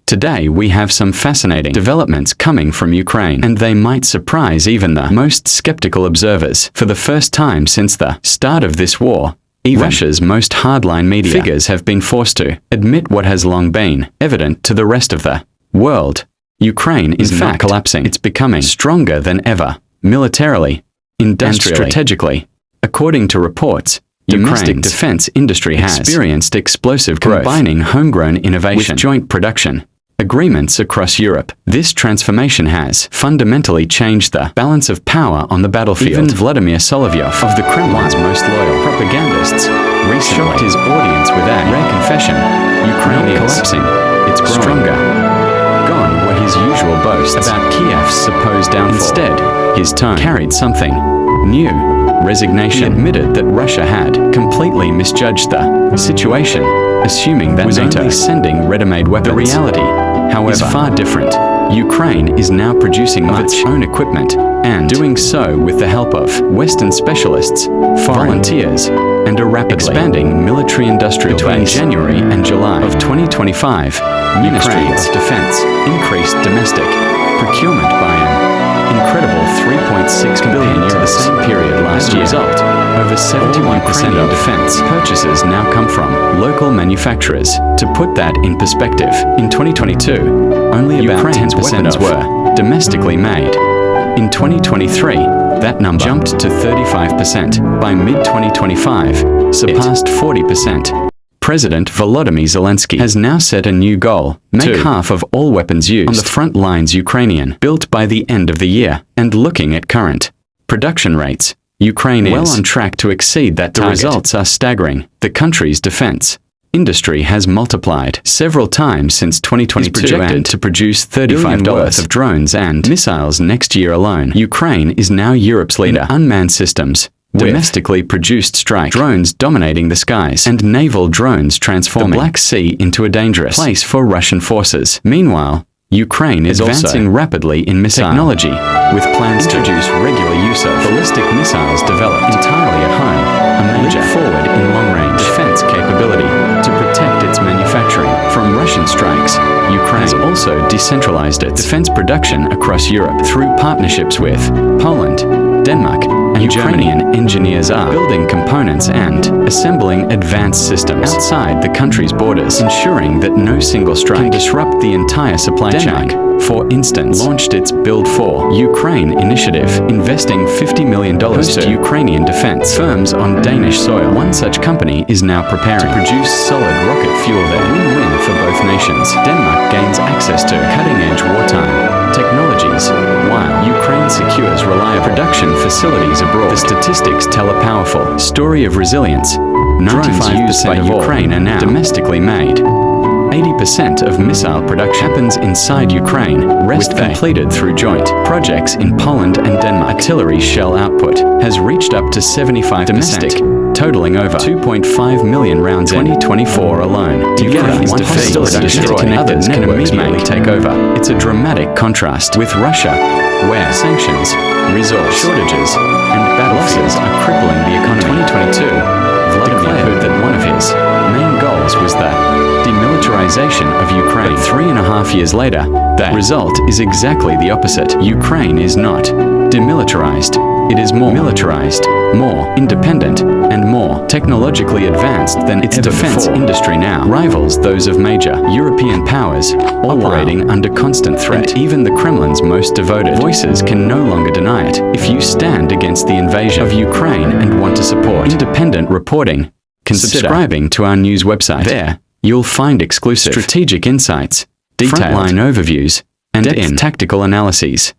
Today we have some fascinating developments coming from Ukraine, and they might surprise even the most skeptical observers. For the first time since the start of this war, even Russia's most hardline media figures have been forced to admit what has long been evident to the rest of the world. Ukraine is not collapsing. It's becoming stronger than ever, militarily, industrially, and strategically. According to reports, domestic defense industry has experienced explosive growth, combining homegrown innovation with joint production agreements across Europe. This transformation has fundamentally changed the balance of power on the battlefield. Even Vladimir Solovyov, of the Kremlin's most loyal propagandists, recently shocked his audience with a rare confession: Ukraine is collapsing, it's growing. Stronger. Gone were his usual boasts about Kiev's supposed downfall. Instead, his tone carried something new: resignation. He admitted that Russia had completely misjudged the situation, assuming that NATO was only sending ready-made weapons. The reality, however, is far different. Ukraine is now producing much of its own equipment, and doing so with the help of Western specialists, volunteers, and a rapidly expanding military-industrial base. Between January and July of 2025, Ministry of Defense increased domestic procurement by an incredible 3.6 billion to the same period last year. As a result, over 71% of defense purchases now come from local manufacturers. To put that in perspective, in 2022, only about 10% were domestically made. In 2023, that number jumped to 35%. By mid-2025, surpassed 40%. President Volodymyr Zelensky has now set a new goal: make half of all weapons used on the front lines Ukrainian built by the end of the year. And looking at current production rates, Ukraine is well on track to exceed that target. The results are staggering. The country's defense industry has multiplied several times since 2022, projected to produce $35 billion worth of drones and missiles next year alone. Ukraine is now Europe's leader in unmanned systems, domestically produced strike drones dominating the skies, and naval drones transforming the Black Sea into a dangerous place for Russian forces. Meanwhile, Ukraine is advancing rapidly in missile technology, with plans to introduce regular use of ballistic missiles developed entirely at home, a major leap forward in long-range defense capability to protect its manufacturing from Russian strikes. Ukraine has also decentralized its defense production across Europe through partnerships with Poland, Denmark, and Ukrainian engineers are building components and assembling advanced systems outside the country's borders, ensuring that no single strike can disrupt the entire supply chain. Denmark, for instance, launched its Build for Ukraine initiative, investing $50 million to Ukrainian defense firms on Danish soil. One such company is now preparing to produce solid rocket fuel there. A win-win for both nations. Denmark gains access to cutting-edge wartime technologies, while Ukraine secures reliable production facilities abroad. The statistics tell a powerful story of resilience. 95% of Ukraine are now domestically made. 80% of missile production happens inside Ukraine, rest completed through joint projects in Poland and Denmark. Artillery shell output has reached up to 75%, domestic, totaling over 2.5 million rounds in 2024 alone. Together, once hostilities destroyed, others can immediately take over. It's a dramatic contrast with Russia, where sanctions, resource shortages, and battle losses are crippling the economy. 2022, Vladimir declared that one of his main goals was the demilitarization of Ukraine. But 3.5 years later, the result is exactly the opposite. Ukraine is not demilitarized. It is more militarized, more independent, and more technologically advanced than its defense industry now rivals those of major European powers, operating under constant threat. And even the Kremlin's most devoted voices can no longer deny it. If you stand against the invasion of Ukraine and want to support independent reporting, consider subscribing to our news website. There, you'll find exclusive strategic insights, detailed frontline overviews, and in-depth tactical analyses.